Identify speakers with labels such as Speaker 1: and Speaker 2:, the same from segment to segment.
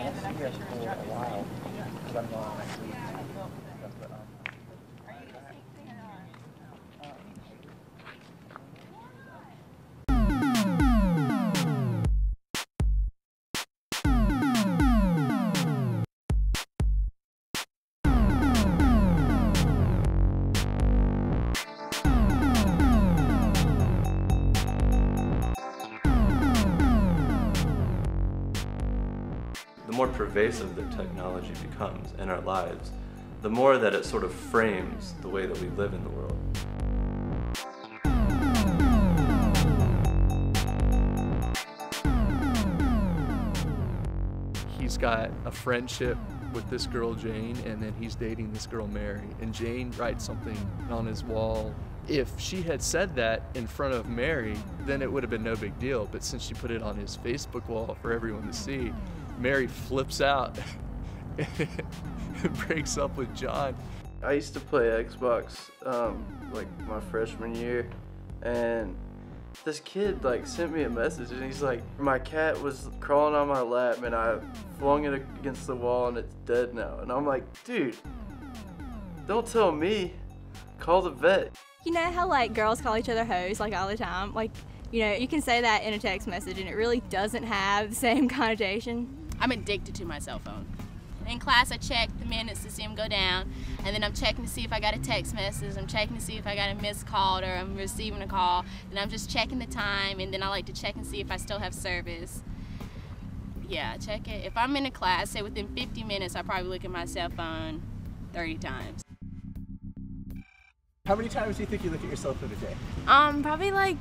Speaker 1: and then I'm pretty sure it's Travis Varga. Because I'm not actually.
Speaker 2: The more pervasive the technology becomes in our lives, the more that it sort of frames the way that we live in the world.
Speaker 3: He's got a friendship with this girl Jane, and then he's dating this girl Mary, and Jane writes something on his wall. If she had said that in front of Mary, then it would have been no big deal, but since she put it on his Facebook wall for everyone to see, Mary flips out and breaks up with John.
Speaker 2: I used to play Xbox like my freshman year, and this kid like sent me a message and he's like, my cat was crawling on my lap and I flung it against the wall and it's dead now. And I'm like, dude, don't tell me, call the vet.
Speaker 4: You know how like girls call each other hoes like all the time? Like, you know, you can say that in a text message and it really doesn't have the same connotation.
Speaker 5: I'm addicted to my cell phone. In class, I check the minutes to see them go down, and then I'm checking to see if I got a text message, I'm checking to see if I got a missed call or I'm receiving a call, then I'm just checking the time, and then I like to check and see if I still have service. Yeah, I check it. If I'm in a class, say within 50 minutes, I probably look at my cell phone 30 times.
Speaker 6: How many times do you think you look at your cell phone a day?
Speaker 4: Probably like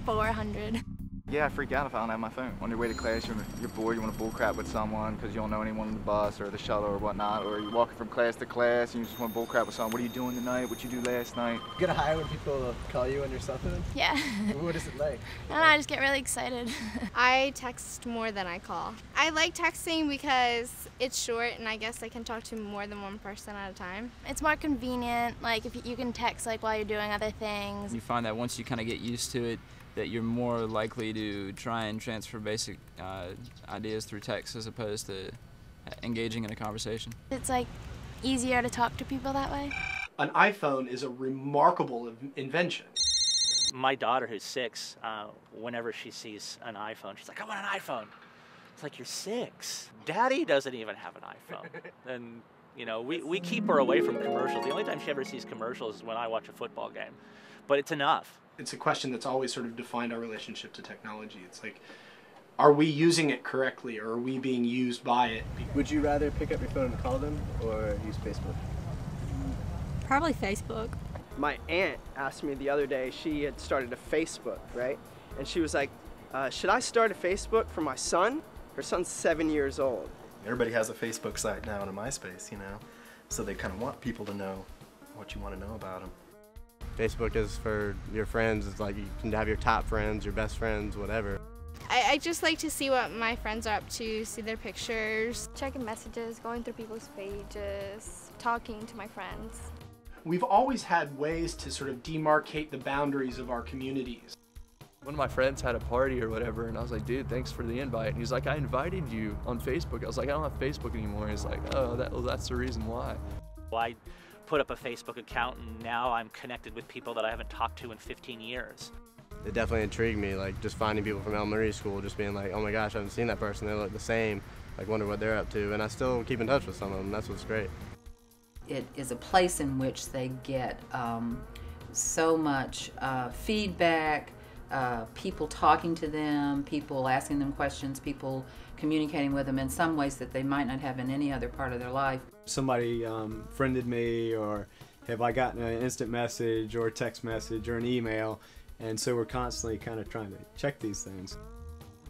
Speaker 4: 400.
Speaker 7: Yeah, I freak out if I don't have my phone. On your way to class, you're bored, you want to bullcrap with someone because you don't know anyone on the bus or the shuttle or whatnot, or you're walking from class to class and you just want to bullcrap with someone. What are you doing tonight? What you do last night?
Speaker 6: You get a high when people call you on your cell phone?
Speaker 4: Yeah.
Speaker 6: What is it like?
Speaker 4: I don't know, I just get really excited.
Speaker 8: I text more than I call. I like texting because it's short and I guess I can talk to more than one person at a time.
Speaker 4: It's more convenient, like if you can text like while you're doing other things.
Speaker 9: You find that once you kind of get used to it, that you're more likely to try and transfer basic ideas through text as opposed to engaging in a conversation.
Speaker 4: It's like easier to talk to people that way.
Speaker 10: An iPhone is a remarkable invention.
Speaker 11: My daughter, who's 6, whenever she sees an iPhone, she's like, I want an iPhone. It's like, you're 6. Daddy doesn't even have an iPhone. And you know, we keep her away from commercials. The only time she ever sees commercials is when I watch a football game. But it's enough.
Speaker 10: It's a question that's always sort of defined our relationship to technology. It's like, are we using it correctly, or are we being used by it?
Speaker 6: Would you rather pick up your phone and call them or use Facebook?
Speaker 4: Probably Facebook.
Speaker 12: My aunt asked me the other day, she had started a Facebook, right? And she was like, should I start a Facebook for my son? Her son's 7 years old.
Speaker 13: Everybody has a Facebook site now and a MySpace, you know, so they kind of want people to know what you want to know about them.
Speaker 14: Facebook is for your friends. It's like you can have your top friends, your best friends, whatever.
Speaker 8: I just like to see what my friends are up to, see their pictures.
Speaker 4: Checking messages, going through people's pages, talking to my friends.
Speaker 10: We've always had ways to sort of demarcate the boundaries of our communities.
Speaker 3: One of my friends had a party or whatever, and I was like, dude, thanks for the invite. And he's like, I invited you on Facebook. I was like, I don't have Facebook anymore. He's like, oh, that's the reason why.
Speaker 11: Well, I put up a Facebook account, and now I'm connected with people that I haven't talked to in 15 years.
Speaker 14: It definitely intrigued me, like just finding people from elementary school, just being like, oh my gosh, I haven't seen that person, they look the same, like wonder what they're up to, and I still keep in touch with some of them. That's what's great.
Speaker 15: It is a place in which they get so much feedback, people talking to them, people asking them questions, people communicating with them in some ways that they might not have in any other part of their life.
Speaker 16: Somebody friended me, or have I gotten an instant message or a text message or an email, and so we're constantly kind of trying to check these things.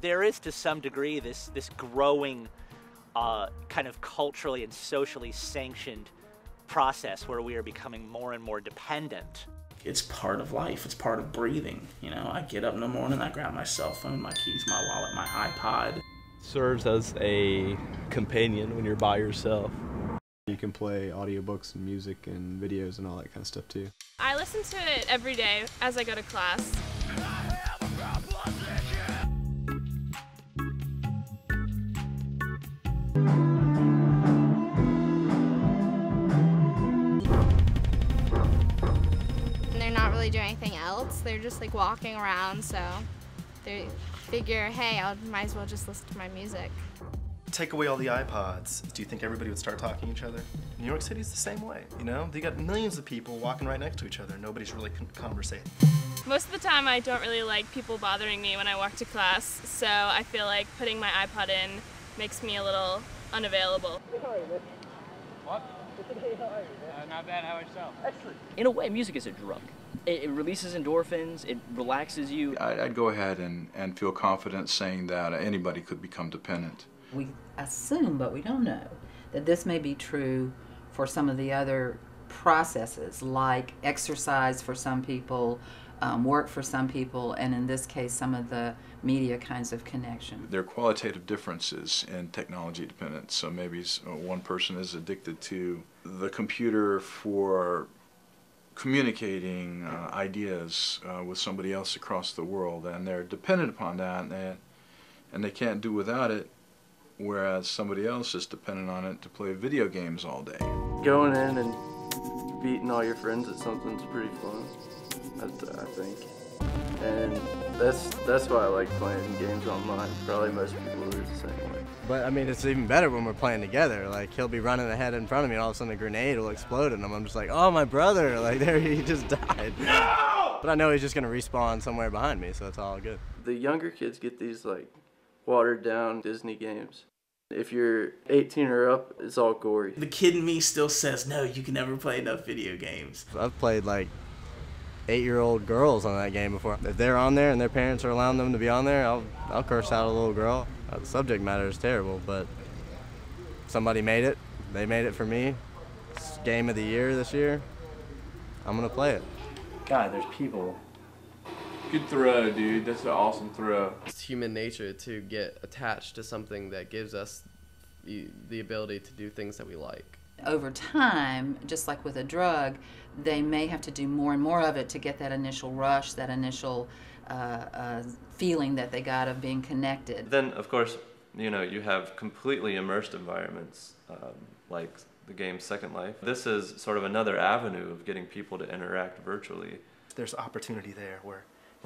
Speaker 11: There is to some degree this growing kind of culturally and socially sanctioned process where we are becoming more and more dependent.
Speaker 17: It's part of life, it's part of breathing. You know, I get up in the morning, I grab my cell phone, my keys, my wallet, my iPod.
Speaker 18: Serves as a companion when you're by yourself.
Speaker 16: You can play audiobooks and music and videos and all that kind of stuff too.
Speaker 19: I listen to it every day as I go to class.
Speaker 8: They're not really doing anything else. They're just like walking around, so they figure, hey, I might as well just listen to my music.
Speaker 13: Take away all the iPods. Do you think everybody would start talking to each other? New York City's the same way, you know? They got millions of people walking right next to each other. Nobody's really conversating.
Speaker 19: Most of the time I don't really like people bothering me when I walk to class, so I feel like putting my iPod in makes me a little unavailable.
Speaker 20: What? Not bad, how yourself?
Speaker 21: Excellent. In a way, music is a drug. It releases endorphins, it relaxes you.
Speaker 22: I'd go ahead and feel confident saying that anybody could become dependent.
Speaker 15: We assume, but we don't know, that this may be true for some of the other processes, like exercise for some people, work for some people, and in this case, some of the media kinds of connection.
Speaker 22: There are qualitative differences in technology dependence. So maybe one person is addicted to the computer for communicating ideas with somebody else across the world, and they're dependent upon that, and they can't do without it, whereas somebody else is dependent on it to play video games all day.
Speaker 2: Going in and beating all your friends at something's pretty fun, I think. And that's why I like playing games online. Probably most people are the same way.
Speaker 14: But I mean, it's even better when we're playing together. Like, he'll be running ahead in front of me, and all of a sudden a grenade will explode in him. I'm just like, oh, my brother! Like, there, he just died. No! But I know he's just gonna respawn somewhere behind me, so it's all good.
Speaker 2: The younger kids get these like watered down Disney games. If you're 18 or up, it's all gory.
Speaker 17: The kid in me still says, no, you can never play enough video games.
Speaker 14: I've played like 8-year-old girls on that game before. If they're on there and their parents are allowing them to be on there, I'll curse out a little girl. The subject matter is terrible, but somebody made it. They made it for me. It's game of the year this year. I'm gonna play it.
Speaker 23: God, there's people.
Speaker 2: Good throw, dude. That's an awesome throw.
Speaker 3: It's human nature to get attached to something that gives us the ability to do things that we like.
Speaker 15: Over time, just like with a drug, they may have to do more and more of it to get that initial rush, that initial feeling that they got of being connected.
Speaker 24: Then, of course, you know, you have completely immersed environments like the game Second Life. This is sort of another avenue of getting people to interact virtually.
Speaker 13: There's opportunity there where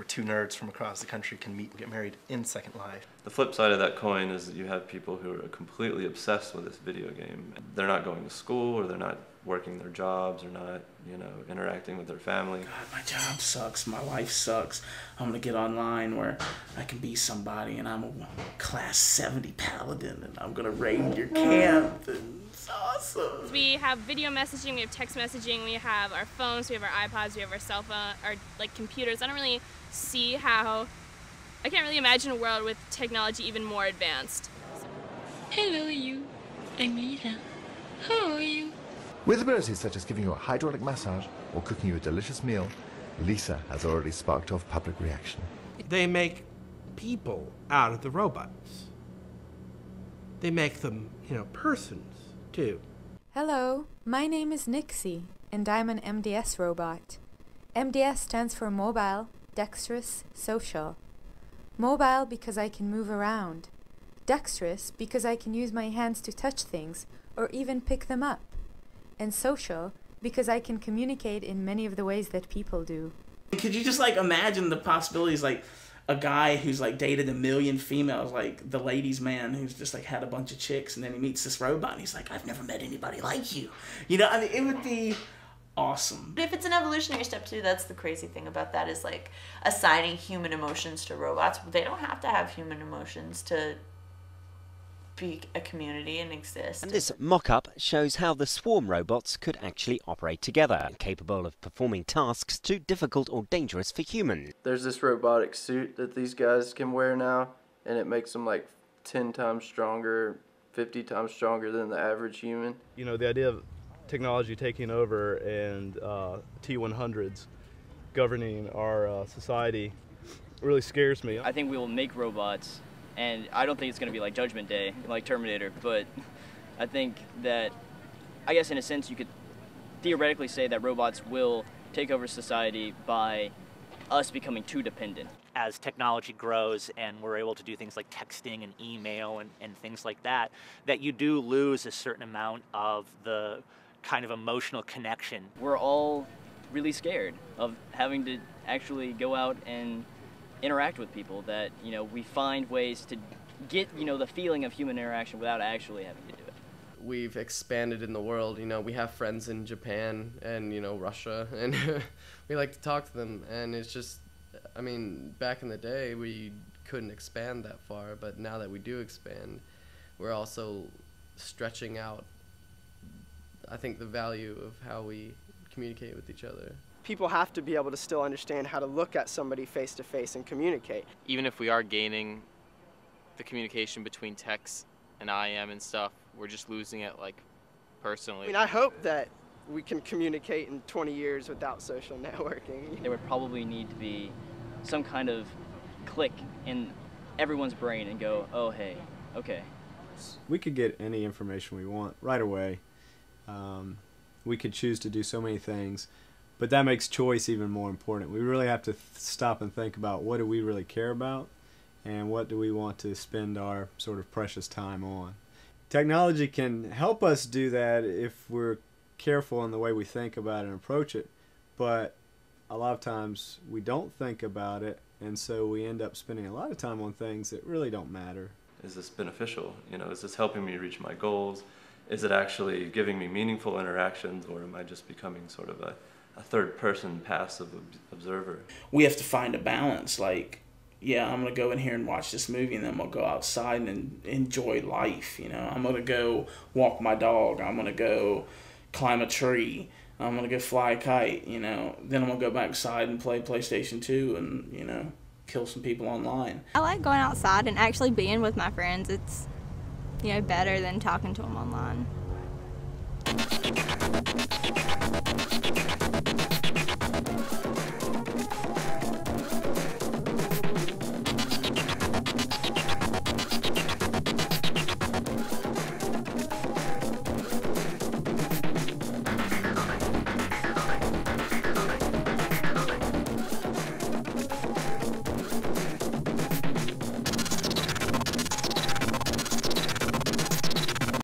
Speaker 13: two nerds from across the country can meet and get married in Second Life.
Speaker 24: The flip side of that coin is that you have people who are completely obsessed with this video game. They're not going to school, or they're not working their jobs, or not, you know, interacting with their family.
Speaker 17: God, my job sucks, my life sucks. I'm gonna get online where I can be somebody, and I'm a class 70 paladin, and I'm gonna raid your camp. It's awesome.
Speaker 19: We have video messaging, we have text messaging, we have our phones, we have our iPods, we have our cell phone, our like computers. I don't really see how, I can't really imagine a world with technology even more advanced.
Speaker 25: Hello you, I'm Lisa. How are you?
Speaker 26: With abilities such as giving you a hydraulic massage or cooking you a delicious meal, Lisa has already sparked off public reaction.
Speaker 27: They make people out of the robots. They make them, you know, persons, too.
Speaker 28: Hello, my name is Nixie, and I'm an MDS robot. MDS stands for Mobile, Dexterous, Social. Mobile because I can move around. Dexterous because I can use my hands to touch things or even pick them up. And social because I can communicate in many of the ways that people do.
Speaker 17: Could you just like imagine the possibilities, like a guy who's like dated 1 million females, like the ladies' man who's just like had a bunch of chicks, and then he meets this robot and he's like, I've never met anybody like you. You know, I mean, it would be awesome.
Speaker 29: If it's an evolutionary step too, that's the crazy thing about that, is like assigning human emotions to robots. They don't have to have human emotions to be a community and exist.
Speaker 30: And this mock-up shows how the swarm robots could actually operate together, capable of performing tasks too difficult or dangerous for humans.
Speaker 2: There's this robotic suit that these guys can wear now, and it makes them like 10 times stronger, 50 times stronger than the average human.
Speaker 18: You know, the idea of technology taking over and T-100s governing our society really scares me.
Speaker 21: I think we will make robots, and I don't think it's going to be like Judgment Day, like Terminator, but I think that, I guess in a sense you could theoretically say that robots will take over society by us becoming too dependent.
Speaker 1: as technology grows and we're able to do things like texting and email and things like that, that you do lose a certain amount of the kind of emotional connection.
Speaker 21: We're all really scared of having to actually go out and interact with people, that, you know, we find ways to get, you know, the feeling of human interaction without actually having to do it.
Speaker 4: We've expanded in the world, you know, we have friends in Japan and, you know, Russia, and we like to talk to them, and it's just, I mean, back in the day we couldn't expand that far, but now that we do expand, we're also stretching out, I think, the value of how we communicate with each other.
Speaker 5: People have to be able to still understand how to look at somebody face to face and communicate.
Speaker 6: Even if we are gaining the communication between text and IM and stuff, we're just losing it, like, personally.
Speaker 5: I mean, I hope that we can communicate in 20 years without social networking.
Speaker 21: There would probably need to be some kind of click in everyone's brain and go, oh, hey, okay.
Speaker 16: We could get any information we want right away. We could choose to do so many things, but that makes choice even more important. We really have to stop and think about, what do we really care about, and what do we want to spend our sort of precious time on. Technology can help us do that if we're careful in the way we think about it and approach it, but a lot of times we don't think about it, and so we end up spending a lot of time on things that really don't matter.
Speaker 24: Is this beneficial? You know, is this helping me reach my goals? Is it actually giving me meaningful interactions, or am I just becoming sort of a third-person passive observer?
Speaker 17: We have to find a balance. Like, yeah, I'm going to go in here and watch this movie, and then we'll go outside and enjoy life. You know, I'm going to go walk my dog. I'm going to go climb a tree. I'm going to go fly a kite, you know. Then I'm going to go back inside and play PlayStation 2 and, you know, kill some people online.
Speaker 8: I like going outside and actually being with my friends. It's, you know, better than talking to them online.